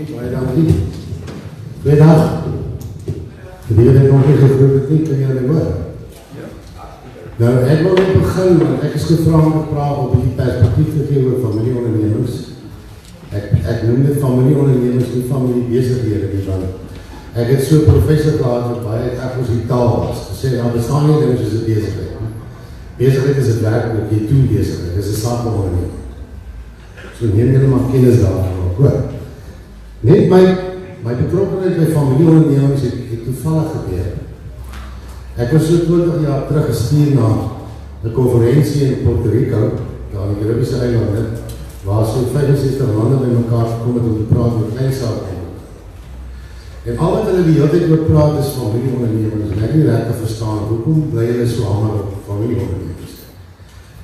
baie dankie. Goeiedag. Die het nog nie gegroet het nie, kan jy hulle hoor? Nou, ek wil net begin, want ek is gevra om te praat op die perspektief te gee oor familieondernemings. Ek noem dit familieondernemings, nie familiebesighede nie, want ek het so professor gehad wat baie ekositaal was, gesê, daar bestaan nie dinge soos 'n besigheid. Besigheid is 'n werk wat jy doen besigheid, dit is 'n sakeonderneming. So neem julle maar kennis daarvan, hoor. Net my betrokkenheid by familieondernemings het toevallig gebeur. Ek was so 20 jaar terug gestuur na 'n konferensie in Puerto Rico, daar in die Caribiese eilande, waar so 65 lande by mekaar gekom het om te praat oor kleinsaake. En al wat hulle die hele tyd oor praat is familieondernemings, en ek nie regtig verstaan, hoekom bly hulle so hamer op familieondernemings?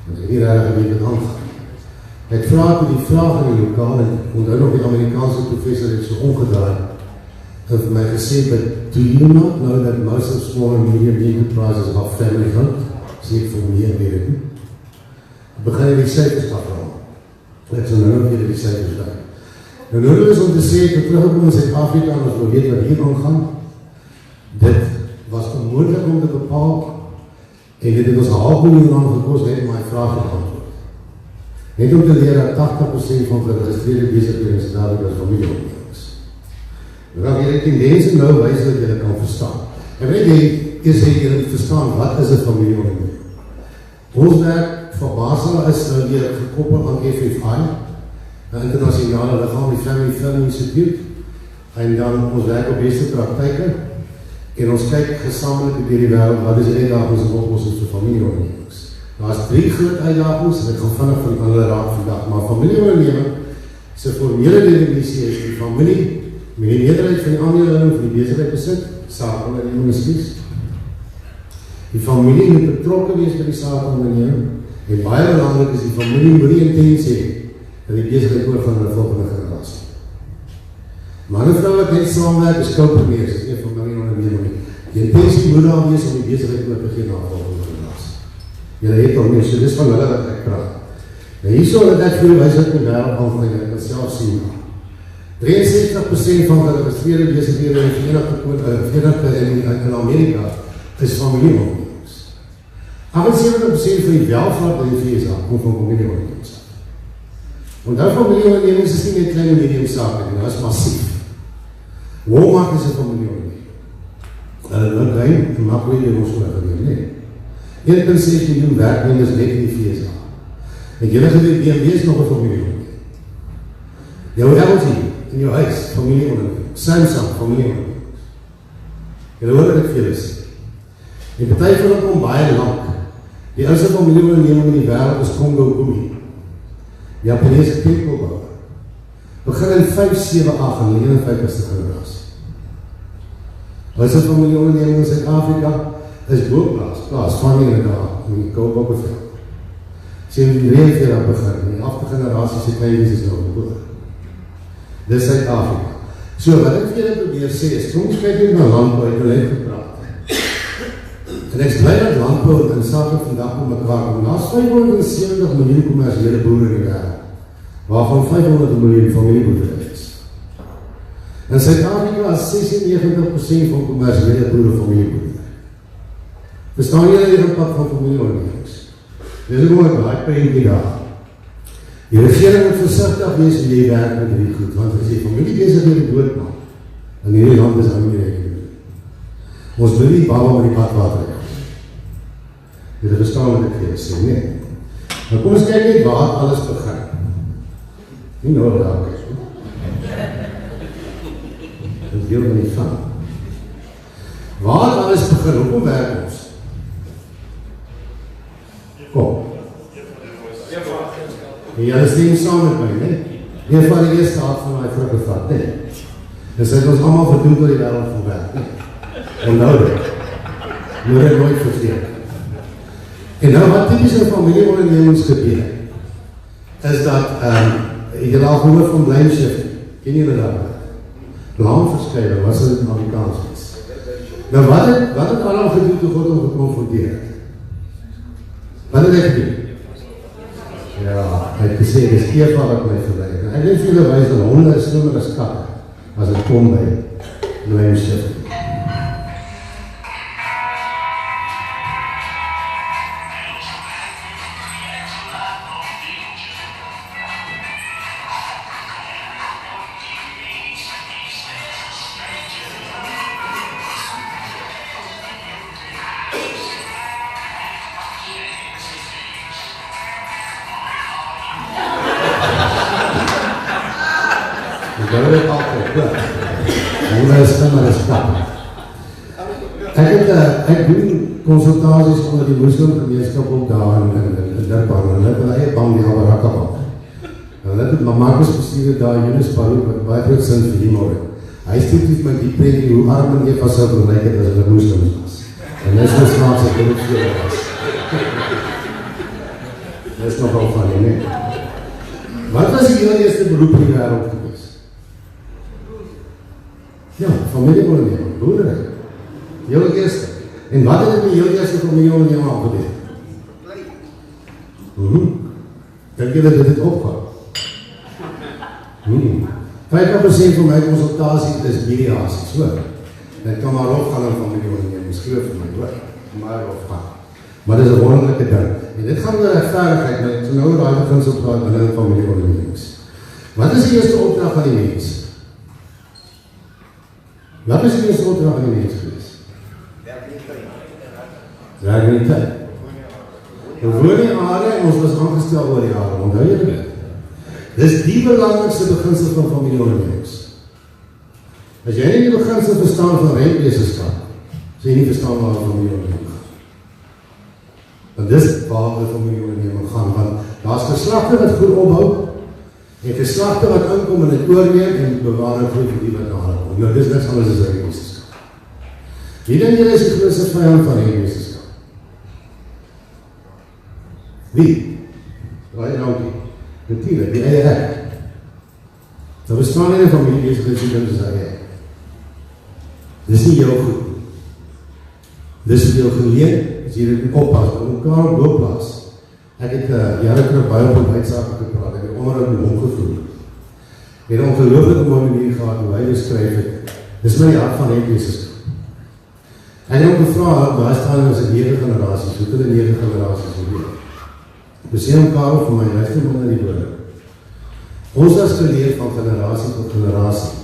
Want ek nie regtig weet wat aangaan. Ek vraag toe die vraag in die lokaal, en onthou nog die Amerikaanse professor het so omgedraai, en vir my gesê, but do you not know that most of small and medium enterprises are family run? Sê ek vir meer weet ek nie. Begin jy die cijfers afraam. Ek sal nou nog weer die cijfers daar. Nou nodig is om te sê, ek terugkom in Zuid-Afrika, en ons wil weet wat hier aangaan. Dit was onmoontlik om te bepaal, en dit het ons een half miljoen lang gekost, net om my vraag te beantwoord. Net om te leer dat 80% van geregistreerde besighede in Zuid-Afrika is familieondernemings. Dan wil jy tendense nou wys dat jy dit kan verstaan. En weet jy, eers jy dit verstaan, wat is 'n familieonderneming? Ons werk van Basel is nou weer gekoppel aan FFI, 'n internasionale liggaam, die Family Film Institute, en dan ons werk op beste praktyke, en ons kyk gesamentlik deur die wêreld, wat is die uitdagings en oplossings vir familieondernemings. Daar is 3 groot uitdagings, en ek gaan vinnig van hulle raak vandag, maar familieonderneming, se formele definisie is die familie, met die meerderheid van die aandeelhouding van die besigheid besit, sakeonderneming is. Die familie moet betrokke wees by die sakeonderneming, en baie belangrik is die familie moet die intensie hê dat die besigheid oorgaan na die volgende generasie. Man en vrou wat net saamwerk is koopmeers, is nie familieonderneming. Die intensie moet daar wees om die besigheid oor te gee na die volgende generasie. Julle het al nie, so dis van hulle wat ek praat. Nou hierso dat ek vir die wysheid in die wêreld aangaan, en ek kan self sien, 63% van geregistreerde besighede in Amerika is familieondernemings. 78% van die welvaart in die VSA kom van familieondernemings. Onthou familieondernemings is nie net klein en medium sake nie, dit is massief. Walmart is 'n familieonderneming. Hulle nou klein en maak weer ons oorgeneem, nee. 1,6 miljoen werknemers net in die VSA. En julle geweet BMW is nog 'n familieonderneming. Jou LG in jou huis, familieonderneming. Samsung, familieonderneming. Julle hoor wat ek vir julle sê. Die party van hulle kom baie lank. Die ouste familieonderneming in die wêreld is Congo Gumi. Japanese ketelbouwer. Begin in 578 in die 51ste generasie. Ouste familieonderneming in Zuid-Afrika is Boomplaas, van die in Koopbouwbeveld. Sê in die 43 begin, in die 8de generasie se kleinies is nou geboor. Dis Zuid-Afrika. So, wat ek vir julle probeer sê is, soms kyk ek na landbouw, ek wil net gepraat. En ek is blij dat landbouw en sake vandag met mekaar kom. Daar is 570 miljoen kommersiële boere in die wêreld, waarvan 500 miljoen familieboerdery is. In Zuid-Afrika is 96% van kommersiële boere familieboerdery. Verstaan julle die impak van familieondernemings? Dis ook maar baie prentjie daar. Die regering moet versigtig wees wie jy werk met die goed, want as jy familie bezig met die doodmaak, in hierdie land is aan die rekening. Ons wil nie baba met die badwater hê. Jy verstaan wat ek vir julle sê, nee. Nou kom ons kyk net waar alles begin. Nie nou daar kyk, so. Dit is deel van die van. Waar alles begin, hoekom werk ons? Kom. Julle stem saam met my, nee? Jy het van die eerste hart van my vrug gevat, nee? Dis het ons allemaal verdoen door die wêreld van werk, nee? Onthou dit. Moet dit nooit vergeet. En nou wat typisch in familieondernemings gebeur, is dat, jy al gehoor van blame shifting, ken jy dit daar? Blaamverskrywer, wat is dit in Amerikaans is? Nou wat het Adam gedoen toe God om geconfronteer het? Wat het hy gedoen? Ja, hy het gesê, dis Eva wat my verleid. En ek weet vir julle wys dat honde is slimmer as katte. as dit kom by Noem Shift. Ek doen consultaties onder die moslimgemeenskap op daar in Durban, en hulle het bang die Abaraka bang. En hulle het Marcus bestuur daar, Yunus Paru, wat baie groot sin vir humor het. Hy stuur met die prentjie hoe arm en Eva sou gelyk het as hulle moslims was. En dis nou snaaks ek dit veel was. Dis nogal funny, nee. Wat was die heel eerste beroep in die wêreld gewees? Ja, familieonderneming, boerdery. Heel eerste. En wat het die heel eerste familieonderneming aangebied? Dink jy dat dit het opgaan? 50% van my consultasie is mediasie, so. Dan kan maar opgaan in familieonderneming, skryf vir my, hoor. Maar opgaan. Maar dit is 'n wonderlike ding. En dit gaan oor regverdigheid, maar ek sal nou daai beginsel praat binne familieondernemings. Wat is die eerste opdrag van die mens? Wat is die eerste opdrag van die mens gewees? Werkelijkheid. We woon die aarde en ons was aangestel oor die aarde, onthou jy dit? Dis die belangrikste beginsel van familieondernemings. As jy nie die beginsel verstaan van rentmeesterskap, sê jy nie verstaan waar familieonderneming gaan. Want dis waar die familieonderneming gaan, want daar is geslagte wat goed opbou, en geslagte wat inkom en het oorneem en bewaar en groei vir die wat daar kom. Nou, dis niks anders as rentmeesterskap. Wie denk jy is die grootste vyand van rentmeesterskap? Wie? Raai dankie. Natuurlijk, die eie ek. Nou bestaan nie 'n familie is dit soos hy. Dis nie jou goed. Dis jou geleen, as jy dit oppas, om mekaar op loopplaas. Ek het jare terug baie op uitsaak gepraat, ek het onderhoud met hom gevoel. Ek het 'n ongelooflike mooi manier gehad hoe hy beskryf het. Dis my hart van rentmeesterskap. En hy het gevra, waar staan ons in 9 generaties, hoe kan 9 generaties gebeur? Dus hy Karel vir my, luister maar na die woorde. Ons is geleer van generasie tot generasie,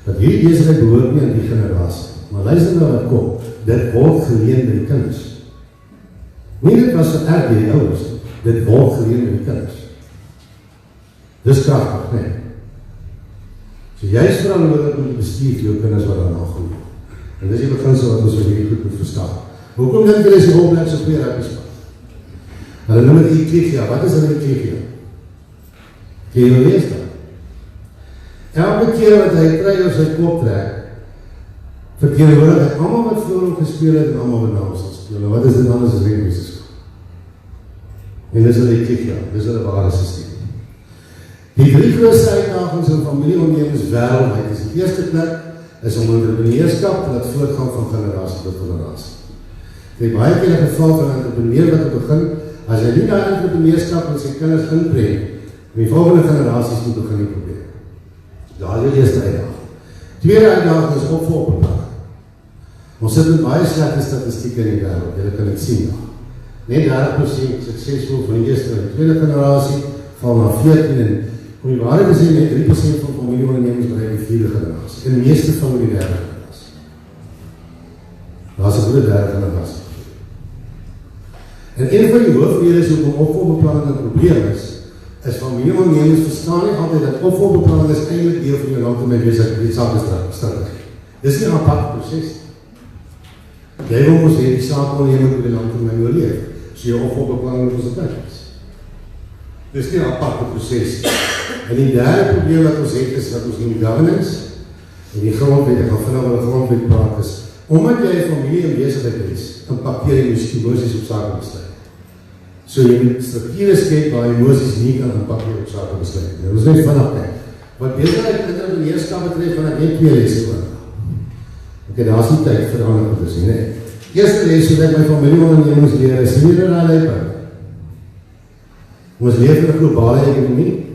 dat hierdie besigheid behoort nie aan die generasie, maar luister na wat kom, dit word geleen by die kinders. Nie dit was vererg by die ouers, dit word geleen by die kinders. Dis kragtig, nee. So jy is verantwoordelik om te bestuur vir jou kinders wat daarna groei. En dis die beginsel wat ons so hierdie goed moet verstaan. Hoekom dink jy is die Holblads op weer uitgespan? Hulle noem het Ecclesia. Wat is hulle Ecclesia? Ken jy lees dat? Elke keer wat hy kry op sy kop trek, verteenwoordig hy almal wat voor hom gespeel het en almal wat na ons gespeel. Wat is dit anders as rentmeesterskap? En dis hulle Ecclesia, dis hulle ware systeem. Die 3 grootste uitdagings in familieondernemings wêreldwyd is die eerste plek is om entrepreneurskap te laat voortgaan van generasie tot generasie. Dit is baie keer 'n geval van 'n entrepreneur wat begin. As hy nie daar entrepreneurskap en sy kinders inbring, die volgende generaties moet begin die probleem. Daar is die eerste uitdaging. Tweede uitdaging is opvolgbeplanning. Ons sit met baie slegte statistieke in die wêreld, julle kan dit sien. Net 30% suksesvol van die eerste en tweede generasie, val na 14 en om die waarheid te sê, net 3% van familieondernemings bereik die 4de generasie, en die meeste van die 3de generasie. Daar is 'n goeie 3de generasie. En een van die hoofredes hoekom opvolgbeplanning 'n probleem is familieondernemings verstaan nie altyd dat opvolgbeplanning is eintlik deel van jou langtermynbesigheidstrategie. Dis nie 'n aparte proses. Jy wil mos hê die saakonderneming moet die langtermyn oorleef, so jou opvolgbeplanning moet positief is. Dis nie 'n aparte proses. En die derde probleem wat ons het is dat ons nie governance en die grondwet, ek gaan vinnig oor die grondwet praat is, omdat jy 'n familie en besigheid is, impakteer jy emosies op sakebesluite. So jy moet strukture skep waar emosies nie kan impakteer op sakebesluite. Dit is net vinnig kyk. Wat besigheid entrepreneurskap betref, van ek net 2 lesse oor. Okay, daar is nie tyd vir ander goedes nie, nee. Eerste les wat ek my familieondernemings leer is nie dat hy leef. Ons leef in 'n globale ekonomie.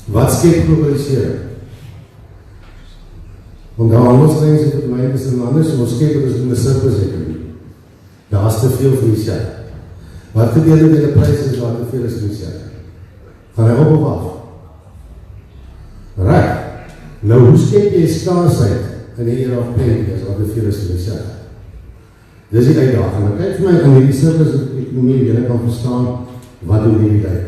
Wat skep globalisering? Onthou handelsgrense verdwyn tussen lande, so ons skep is in 'n surplus ekonomie. Daar is te veel vir die sel. Wat gebeur met die pryse as daar te veel is vir die sel? Gaan hy op of af? Right. Nou, hoe skep jy skaarsheid in die era of plenty as daar te veel is vir die sel? Dis die uitdaging. Nou kyk vir my in hierdie surplus ekonomie, jy kan verstaan wat doen hierdie tyd.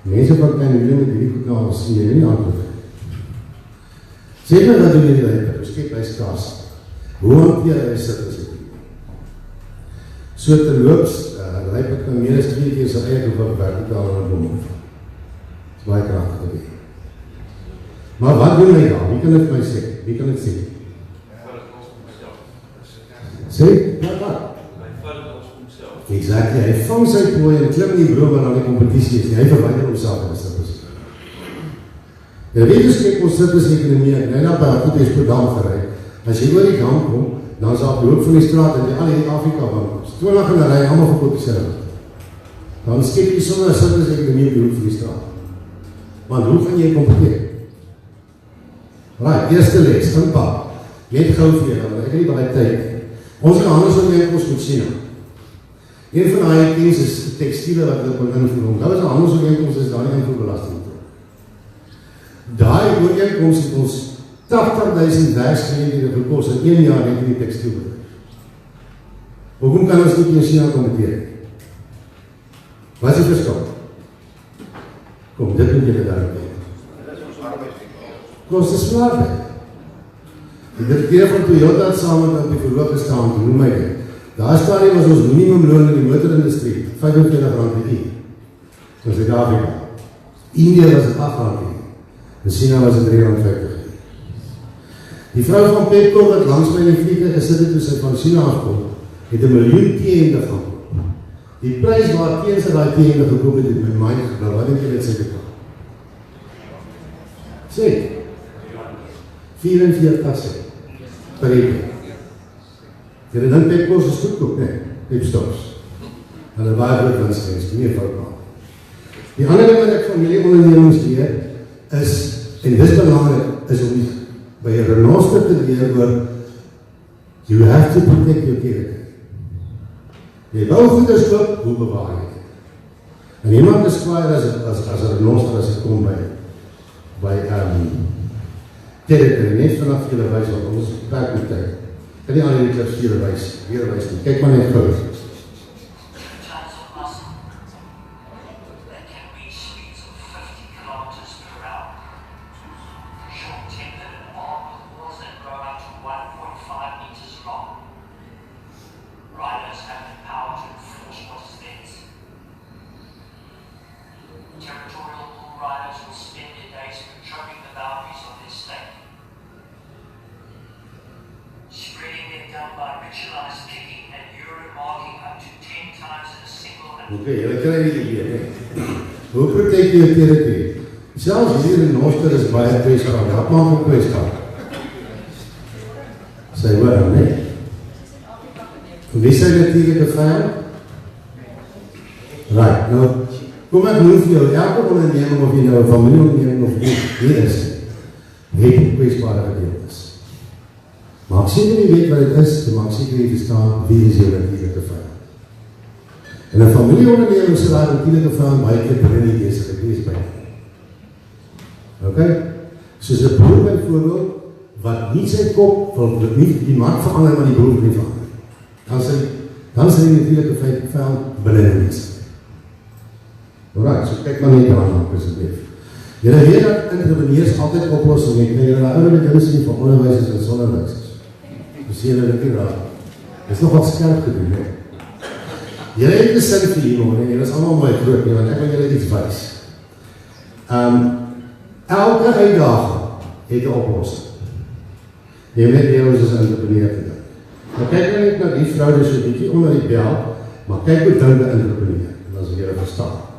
Mense wat kan julle met hierdie goed nou sien, jy nie antwoord. Sê my wat doen hierdie tyd, hoe skep hy skaars? Hoe hanteer hy surplus ekonomie? So te loops, lyk het nou meer as 2 keer sy eie hoeveel vertikaal in 'n boom. Dis baie kragtig te wees. Maar wat doen hy daar? Wie kan dit my sê? Wie kan dit sê? Sê? Wat? Exactly, hy vang sy prooi en klim nie bro waar aan die competitie is nie. Hy verwyder homself in die surplus. Ja, weet jy skep ons surplus ekonomie, en hy nou by goed is per dam gery. As jy oor die dam kom, dan is daar op die hoek van die straat en die al die Afrika bank. 20 in 'n ry, allemaal verkoop dieselfde. Dan skep jy sommer 'n surplus ekonomie op die hoek van die straat. Want hoe gaan jy kompeteer? Right, eerste les, impak. Net gou vir jou, ek het nie baie tyd. Ons gaan handelsooreenkoms met China. Een van die kennis is tekstiele wat hulle kon invoer. Dat is 'n handelsooreenkoms, is daar nie invoerbelasting voor. Daai ooreenkoms het ons 80.000 werksgeleenthede gekos in 1 jaar net in die tekstielbedryf. Hoekom kan ons nie in China kompeteer? Wat is die verskil? Kom, dit moet julle daarop weet. Koste slaarheid. Die direkteur van Toyota saam met op die verhoog gestaan, noem my dit. Daar stadium was ons minimumloon in die motorindustrie, R45 per uur. In Suid-Afrika. India was het R8 per uur. In China was het R350. Die vrou van Pepco wat langs my in die vliege gesit het toe sy van China afkom, het 1 miljoen T-hemde gaan koop. Die prijs waar teen sy die T-hemde gekoop het, het my mind gebouw. Wat denk jy dit sê te kan? Sê, 44 sê, per uur. Jy dink Pepco's is goedkoop, nee, Pepstops. Hulle baie groot winstgewens, nie fout maak. Die ander ding wat ek familieondernemings leer, is, en dis belangrik, is om die by een renoster te leer oor you have to protect your territory. Jy wou goeders koop, hoe bewaar jy dit? En iemand is kwaai as een renoster as ek kom by territory, net vanaf julle wys wat ons beperk met tyd. Kan nie al die klips weer wys nie. Kyk maar net gou. Oké, julle kry die idee, nee. Hoe protect jy territory? Selfs hier in Noster is baie kwesbaar. Wat maak ook kwesbaar? Sy hoor dan, nee. Wie sy natuurlijke vijand? Right, nou, kom ek noem vir jou, elke onderneming of jy nou 'n familieonderneming of nie is, het kwesbare gedeeltes. Maar ek seker nie weet wat dit is, maar ek seker nie verstaan wie is jou natuurlijke vijand. En 'n familieonderneming sal daar natuurlike vijand baie keer binne die besigheid wees by. Ok? Soos 'n boer byvoorbeeld, wat nie sy kop, wil nie die mark verander, maar die boer nie verander. Dan sal die natuurlike vijand binne die besigheid. Alright, so kyk maar net daarna, asseblief. Julle weet dat entrepreneurs altyd oplossing het, en julle daar ouderlik insien van onderwysers en sonderwysers. Dus julle dit nie raak. Dit is nogal skerp gedoen, hè? Julle het 'n sin vir humor, en julle is allemaal mooi groot, want ek wil julle iets wys. Elke uitdaging het 'n oplossing. Jy weet jy ons as entrepreneur te dink. Maar kyk nou net na die vrou, dis so 'n bietjie onder die bel, maar kyk hoe dink 'n entrepreneur, en as julle verstaan.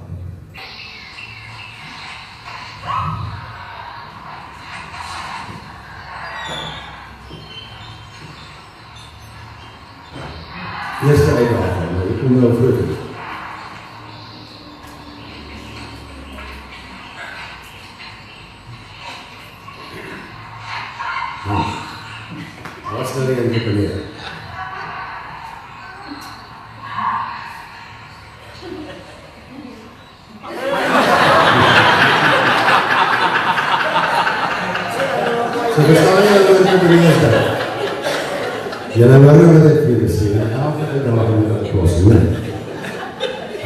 Eerste uitdaging, maar ek kom nou vroeg. Wat is nou die entrepreneur? So verstaan jy wat entrepreneur is daar? Julle wou nou wat ek vir sê, elke dag moet dit kos, nee.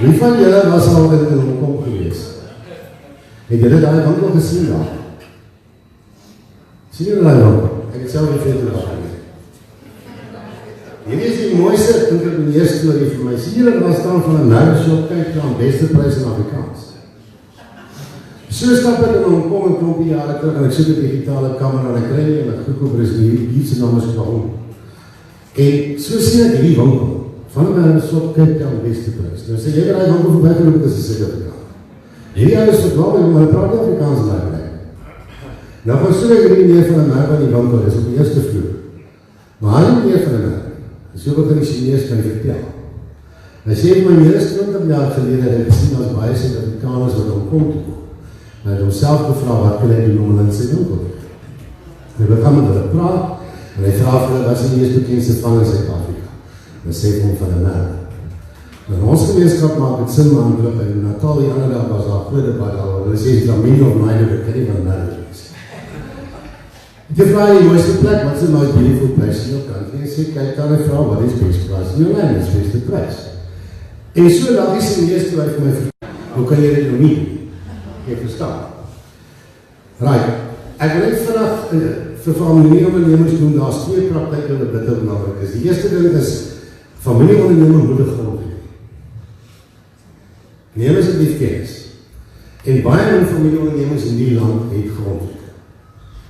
Wie van julle was al in Hongkong gewees? Het julle daai winkel gesien daar? Sien julle daai winkel? Ek het self nie veel te laat gewees. Hierdie is die mooiste entrepreneur storie vir my. Sien julle daar staan van 'n merkshop, kyk dan beste pryse in Afrikaans. So stap ek in Hongkong 'n klompie jare terug en ek soek 'n digitale kamera en ek kry nie en ek goedkoop is hier se naam is Kwahong. En so sien ek hierdie winkel van 'n merkshop, kyk dan beste pryse. Nou sê jy daai winkel verbygeloop is 'n Suid-Afrikaan. Hierdie ou is verklaar maar hy praat nie Afrikaans nie. Nou gaan so ek hierdie neer van 'n merk wat die winkel is op die eerste vloer. Maar hy neer van 'n merk. So wat in die Chinees kan vertel. Hy sê my meer as 20 jaar gelede het ek gesien as baie Suid-Afrikaners wat Hongkong toe kom. Hy het homself gevra wat kan hy doen om in sy winkel te doen. Hy begin met hulle praat en hy vra vir hulle wat is die mees bekendste vang in Suid-Afrika. Hy sê vir hom van 'n merk. Maar ons gemeenskap maak het sin man loop en Natal die ander dag was daar groot debat daaroor. Hulle sê die familie of myne wat kan nie van 'n merk wees. Jy vra die mooiste plek, wat is the most beautiful place in your country? En sê, kyk daar en vra, wat is best price in your land? Is beste prijs. En so laat die Chinees toe hy vir my vertel, hoe kan jy dit nou nie? Jy verstaan. Right, ek wil net vanaf vir familieondernemers doen, daar is twee praktijke wat bitter belangrijk is. Die eerste ding is, familieondernemer moet een grond hê. Neem asseblief kennis. En baie min familieondernemers in die land het grond hê.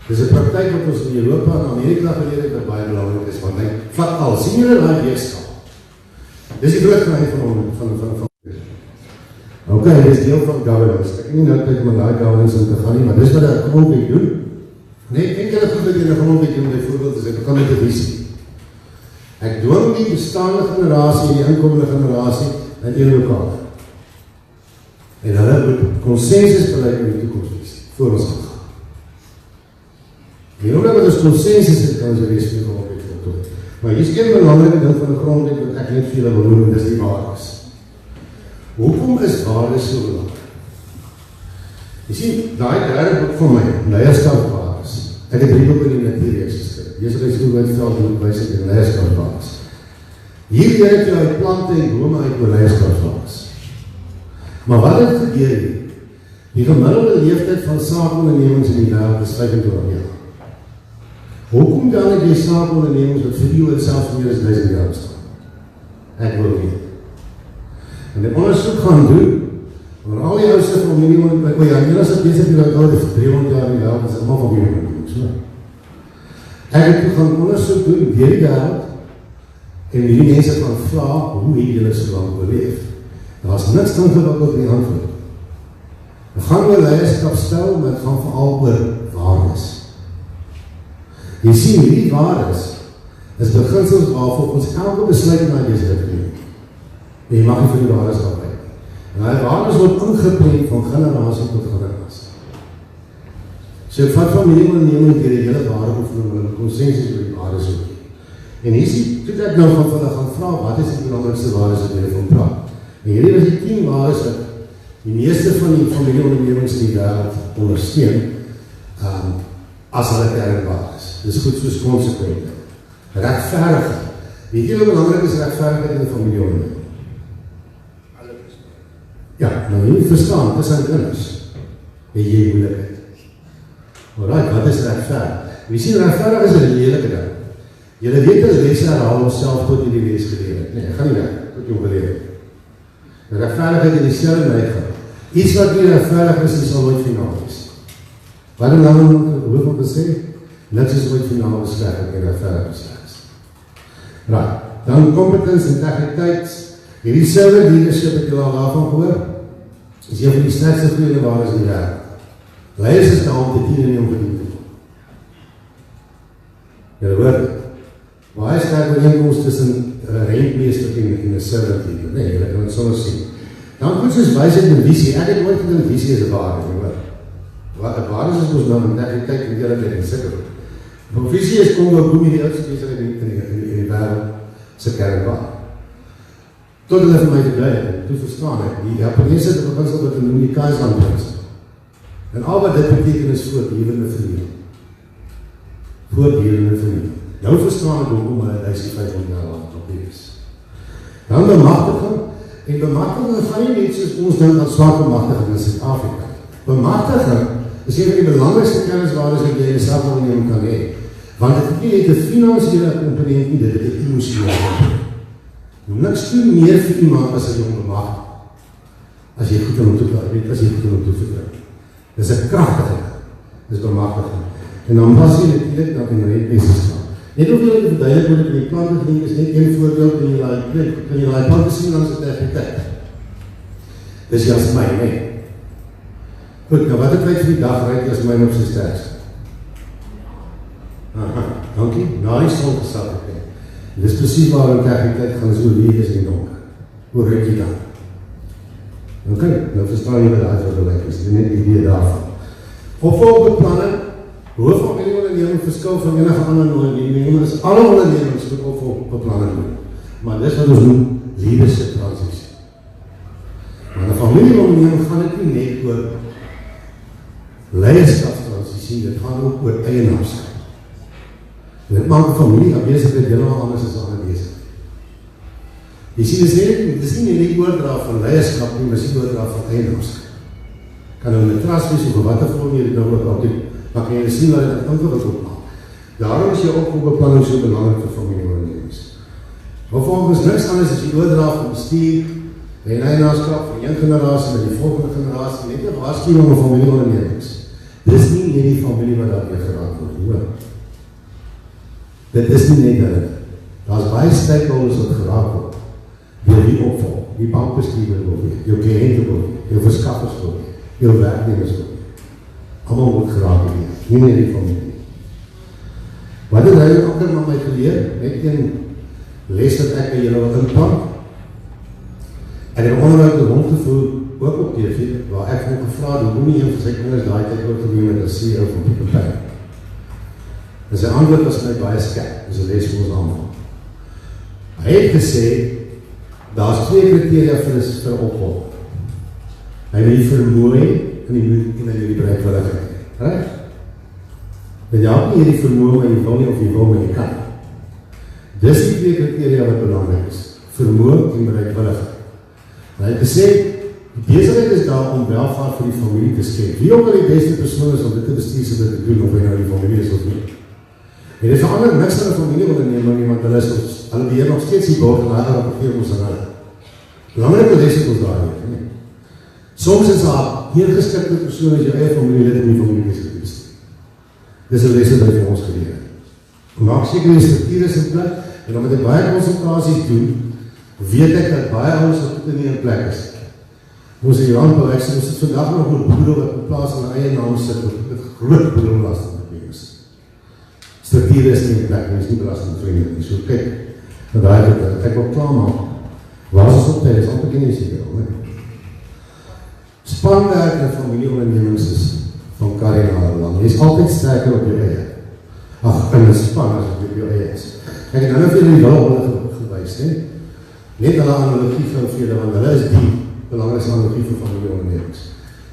Dis 'n praktyk wat ons in Europa en Amerika geleer het wat baie belangrik is, want hy vat al, sien julle daai weerstand. Dis die groot geheim van okay, dis deel van governance. Ek het nie nou tyd om daai governance in te gaan nie, maar dis wat ek grondwet doen. Net enkele goed wat jy in 'n grondwet doen, byvoorbeeld, is ek begin met 'n visie. Ek dwing die bestaande generasie en die inkomende generasie in een lokaal. En hulle moet konsensus bereik in die toekomsvisie, voor ons gaan. Die omdat wat ons consensus het, kan ons die rest van die grondwet voltooi. Maar hier is een belangrike ding van die grondwet wat ek net vir julle wil noem, en dis die waardes. Hoekom is waardes so belangrijk? Jy sien, daai derde boek van my, leierskapswaardes. Ek het 3 boeke in die natuurreeks geskryf. Eerst is hoe wat veld doen, wys ek in leierskapswaardes. Hier leer ek jou uit plante en bome uit oor leierskapswaardes. Maar wat het gebeur hier? Die gemiddelde leeftijd van saakondernemings in die wêreld is 25 jaar. Hoekom dan ek die saakondernemings wat vir die selfs meer as 1000 jaar bestaan? Ek wil weet. En die onderzoek gaan doen, maar al die oudste van minimum, ja, hier is het bezig die al die 300 jaar in die wêreld, is allemaal van minimum. Ek het gaan onderzoek doen, deur die wêreld, en die mense gaan vra, hoe het julle so lang beleef? Daar was niks ingewikkeld in die antwoord. We gaan oor leierskap stel, maar het gaan vooral oor waardes. Jy sien, hierdie waardes is beginsels waarvoor ons elke besluit in die besigheid neem. En jy mag nie vir die waardes afwyk. En die waardes word ingeprent van generasie tot generasie. So ek vat familieonderneming deur die hele waardeoefening en konsensus oor die waardes ook. En hier sien, toe ek nou van hulle gaan vra, wat is die belangrikste waardes wat jy van praat? En hierdie was die 10 waardes wat die meeste van die familieondernemings in die wêreld ondersteun, as hulle kernwaardes. Dis goed soos konsekwente. Regverdigheid. Weet jy hoe belangrik is regverdigheid in 'n familieonderneming? Ja, nou jy verstaan, dit is aan kinders. Weet jy moeilikheid. Alright, wat is regverdig? Wie sien regverdig is 'n lelike ding. Julle weet dat lesse herhaal onsself tot jy die les geleer het. Nee, ek gaan nie weg, tot jy hom geleer het. Regverdigheid in die stelle neiging. Iets wat nie regverdig is, sal nooit finaal wees. Wat dan hoef om te sê? Niks is ooit finaal besleg en regverdig besleg is. Right, dan competence en tegnikheid. Hierdie servant leadership het julle al daarvan gehoor. Is een van die sterkste goeie waardes in die wêreld. Leiers is daar om te dien en nie om gedien te word. Julle hoor, baie sterk ooreenkomste tussen rentmeester en 'n servant leader. Nee, julle kan dit sommer sien. Dan goed soos wysheid en visie. Ek het nooit gedink visie is 'n waarde, hoor. Wat 'n waarde is ons nou in tegnikheid en eerlikheid en seker. Provisie is Kongo Gumi die oudste besigheid in die wêreld se kernbaan. Tot hulle vir my verduidelik, toe verstaan ek, die Japanese het beginsel wat hulle noem die Kaizen-beginsel. En al wat dit beteken is voortdurende vernieling. Voortdurende vernieling. Nou verstaan ek hoekom hulle 1500 jaar lang op is. Dan bemagtiging, en bemagtiging gaan nie net soos ons dink aan swart bemagtiging in Suid-Afrika. Bemagtiging is een van die belangrikste kenniswaardes wat jy in die samelewing kan hê. Want dit nie net 'n finansiële komponent nie, dit het 'n emosionele komponent. Niks doen meer vir iemand as hy hom bemagtig. As jy goed aan hom toe kan, as jy goed aan hom toe vertrou. Dis 'n kragtige, dis bemagtiging. En dan was jy natuurlik dan in redbesigheid. Net om julle te verduidelik hoe dit in die plante ding is, net een voorbeeld in jy plante sien dan sit effektief. Dis jasmijn, nee. Goed, nou wat het tyd vir die dag ryk jasmijn op sy sterkste? Aha, dankie. Na die son gesat het. Dis presies waarom tegniek gaan so leeg is en donker. Hoe ryk jy dan? Ok, nou verstaan jy wat die uitvergelijk is, dit is net die idee daarvan. Opvolgbeplanning, hoofdfamilieonderneming verskil van enige ander onderneming, is alle ondernemings moet opvolgbeplanning doen. Maar dis wat ons noem leadership transitie. Maar 'n familieonderneming gaan dit nie net oor leierskapstransitie, dit gaan ook oor eienaarskap. Dit maak 'n familie besigheid heeltemal anders as 'n ander besigheid. Jy sien, dit is nie net die oordrag van leierskap nie, maar die oordrag van eienaarskap. Kan nou 'n trust wees of wat vorm jy dit nou ook al doen, maar kan jy sien dat dit ingewikkeld maak. Daarom is jou opvolgbeplanning so belangrik vir familieondernemings. Vervolgens niks anders as die oordrag van bestuur en eienaarskap van een generasie na die volgende generasie, net 'n waarskuwing van familieondernemings. Dis nie net die familie wat daarmee geraak word, hoor. Dit is nie net hulle. Daar's baie stakeholders wat geraak word. Deur die opvolg, die bankbestuurder wil wees, jou kliënte wil wees, jou verskaffers wil wees, jou werknemers wil wees. Allemaal word geraak wees, nie net die familie. Wat het hy ook maar my geleer, net een les wat ek by julle wil inpak. En in onderhoud met hom gevoel, ook op TV, waar ek hom gevraad, hoe nie een van sy kinders daai tyd oorgeneem met 'n CEO van die partij. En sy antwoord was my baie skerp, dis 'n les vir ons almal. Hy het gesê, daar's 2 kriteria vir opvolg. Hy wil die vermoë en hy wil die bereidwilligheid. Reg? Want jy het nie hierdie vermoë, maar jy wil nie of jy wil, maar jy kan. Dis die 2 kriteria wat belangrik is. Vermoë en bereidwilligheid. En hy het gesê, die besigheid is daar om welvaart vir die familie te skep. Wie ook al die beste persoon is om dit te bestuur, so dit te doen, of hy nou die familie is of nie. En dit verander niks aan 'n familieonderneming nie, want hulle beheer nog steeds die borg en hulle rapporteer ons aan hulle. Belangrike les het ons daar nie. Soms is daar geen geskikte persoon as jou eie familielid in die familie bestuur. Dis 'n les wat hy vir ons geleer het. Maak seker die struktuur is in plek, en dan met ek baie konsultasies doen, weet ek dat baie ouens wat dit nie in plek is. Ons in landbou, ek sê, ons het vandag nog een boere wat in plaas van een eie naam sit, met groot boerebelasting is. Struktuur is nie in plek, en is nie belastingvriendelik nie. So kyk, dat ek wil klaarmaak. Waar is ons op tyd? Is al begin jy seker al, nee. Spanwerk en familieondernemings is van kardinale lang. Jy is altyd sterker op jou eie. Ag, in 'n span as het op jou eie is. Kijk, en dan heb jy die wel gewys, nee. Net hulle analogie van vele, want hulle is die belangrikste analogie vir familieondernemings.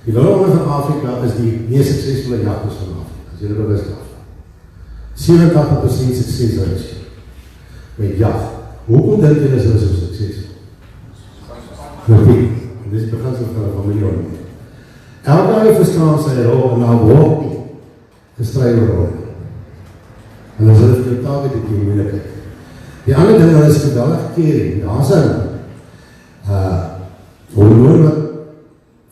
Die wilde van Afrika is die meest suksesvolle jagters van Afrika, as julle bewust af. 87% suksesratio met jacht. Hoekom dink julle is hulle so suksesvol? Dit is die beginsel van 'n familieonderneming. Elke ou verstaan sy rol en daar word nie gestry oor rol. En dan is hulle vir jou taak het die moeilikheid. Die ander ding, hulle is geweldig kering. Daar is hormoon wat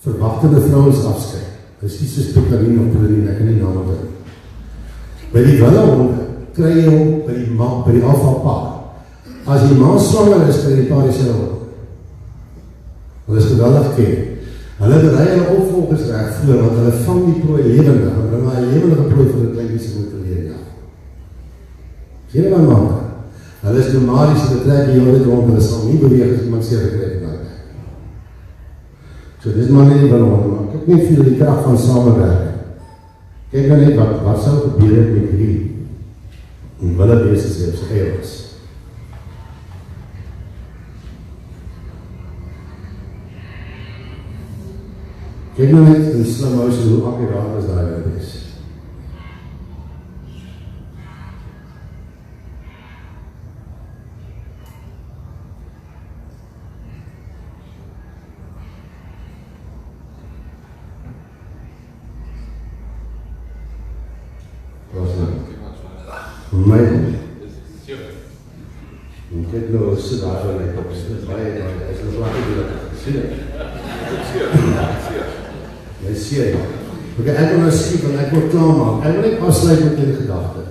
verwachtende vrouwens afskryf. Dit is iets soos Pekarin of Pekarin, ek kan nie naam onthou. By die wille honde, kry jy hom by die alpha pa. As die man swanger is, kry die pa die selwe. Hulle is geweldig kering. Hulle berei hulle opvolgers reg voor, want hulle vang die prooi levendig, en bring hy levendige prooi van die klein mense moet verleer, ja. Geen wat maak. Hulle is nomadies, hulle trek die hele rond, hulle sal nie beweeg as iemand seer gekryk na die. So dit is maar nie die belang, maar kyk nie vir die kracht van samenwerking. Kyk nou net, wat sal gebeur met hierdie en wille wees as hy op sy eie was. Kyk nou net in slim huis hoe akkuraat is daai wille wees. My, en kyk nou, sit daar van my kop, sit baie, is nog laat die dat sien ek. Jy sê, ok, ek wil nou skiep, en ek wil klaarmaak, ek wil net afsluit met die gedagte.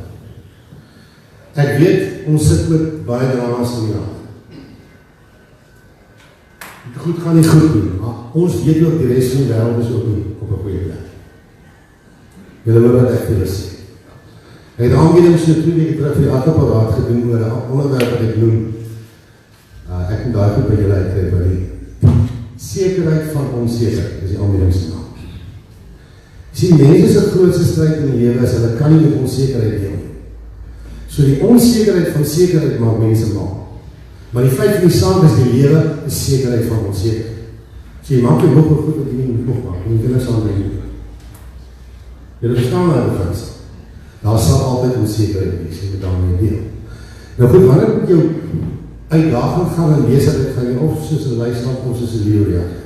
Ek weet, ons sit met baie drama's in die hand. Die goed gaan nie goed doen, maar ons weet ook die rest van die wêreld is ook nie op 'n goeie plek. Julle hoor wat ek vir julle sê. Hy het aanbiedings so 2 weke terug vir die Akkaparaat gedoen oor 'n onderwerp wat ek noem. Ek moet daar goed by julle uitkry by die sekerheid van onsekerheid, is die aanbiedingsnaam. Sien, mense se grootste stryd in die lewe is, hulle kan nie met onsekerheid deel nie. So die onsekerheid van sekerheid maak mense mal. Maar die feit van die saak is die lewe is sekerheid van onsekerheid. So jy maak jy nog goed wat jy nie nog maak, en jy wil saam met jy. Julle verstaan my bevinds. Daar sal altyd onsekerheid wees, jy moet daarmee deel. Nou goed, wanneer moet jou uitdaging gaan en besigheid gaan jy of soos 'n luislaap of soos 'n leeu reageer?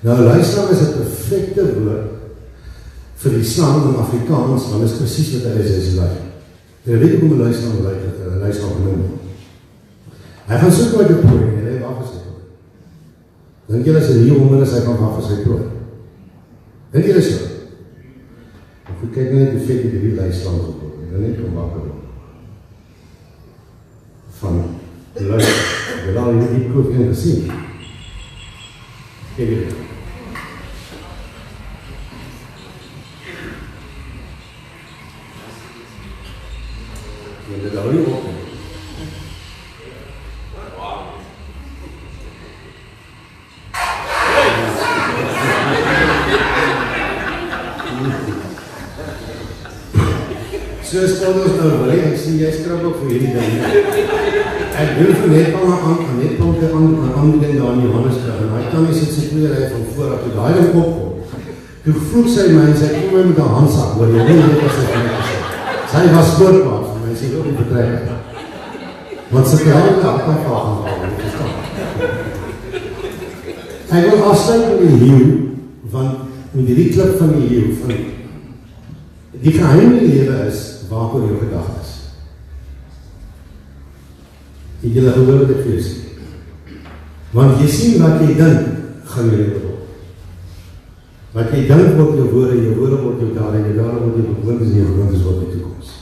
Nou, luislaap is 'n perfekte woord vir die slang in Afrikaans, want dit is presies wat hy is lui. Jy weet hoe 'n luislaap genoem. Hy gaan soek met die prooi en hy wag vir sy prooi. Dink jy as 'n leeu honger is, hy gaan wag vir sy prooi? Dink jy so? Of ek kyk net hoe vet die luislaap gekom, jy wil net kom wakker word. Van die luislaap, jy al die kloof in gesien. Kyk dit. Jy het al nie op. So stel ons nou wil, ek sien jy skrap ook vir hierdie ding. Ek doen vir Netbank aan aanbieding daar in Johannesburg, en hy kan nie sit sy kleerij van vooraf, toe daai ding opkom. Toe vloek sy my, en sy kom my met een handsak, hoor, jy weet wat sy van my gesê. Sy was voortbaas van my, sy ook nie betreik. Want sy kan nie dat kan gaan halen, verstaan. Ek wil afsluit met die leeuw, want met die klip van die leeuw, van die geheim in die lewe is, waarvoor jou gedagtes. Het julle gehoor wat ek vir jou sê? Want jy sien wat jy dink, gaan jy lewe word. Wat jy dink word jou woorde word jou dade, en jou dade word jou gewoontes, en jou gewoontes word jou toekomst.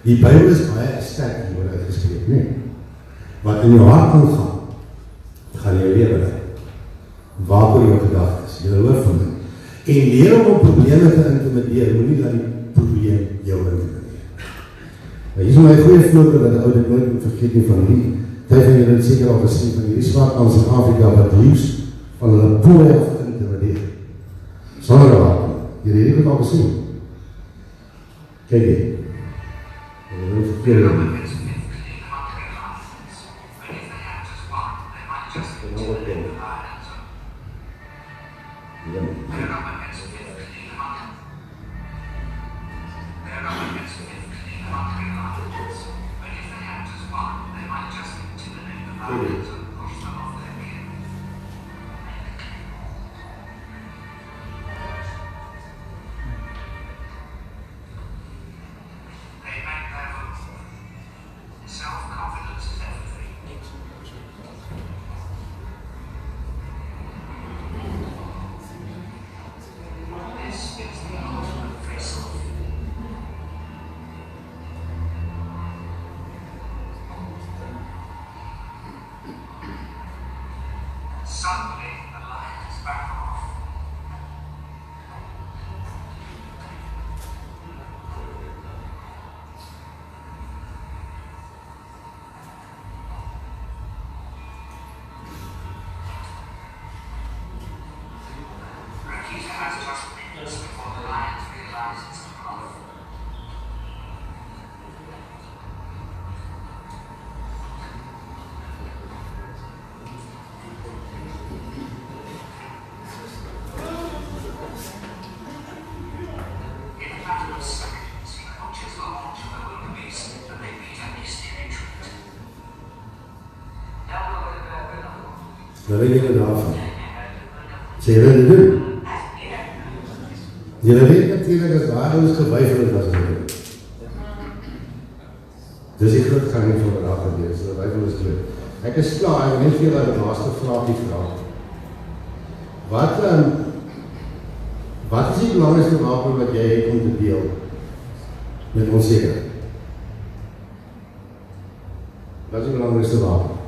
Die Bybel is baie sterk en word uitgeskreef, nee. Wat in jou hart kan gaan jou lewe leid. Waarvoor jou gedagtes, julle hoor van dit. En leer om probleme te intimideer, moet nie dat die probleem jou intimideer. Hier is my goeie voorbeeld dat die oude nooit moet vergeet nie van die tyd van julle het seker al gesien van hierdie Swartmans in Afrika wat liefst van hulle pooie af intimideer. Sonder wapen. Julle het dit al gesien. Kijk hier. Julle het verkeerde nie. Nou weet julle daarvan. Sê julle dit doen? Julle weet natuurlijk dat waar ons gewijfeld was. Dus die groot gang van vandaag geweest, dat wij van ons doen. Ek is klaar, ek wil net vir julle die laaste vraag vraag. Wat is die belangrikste wapen wat jy het om te deel met ons seker? Wat is die belangrikste wapen?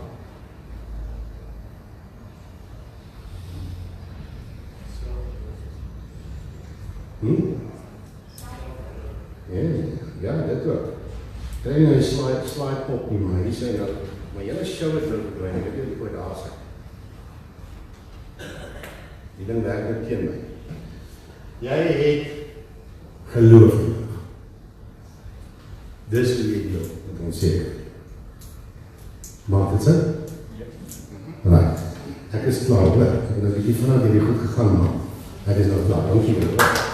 Ja, dit ook. Krijg je nou een slide pop nie, maar hier sê dat, maar jylle show het wil verdwijn, ek het dit ooit daar sê. Die ding werk nou teen my. Jy het geloof nodig. Dis hoe jy deel met ons sê. Maak dit sin? Right. Ek is klaar, blik. Ek het nou bietjie vanaf hierdie goed gegaan, maar ek is nou klaar. Dankie.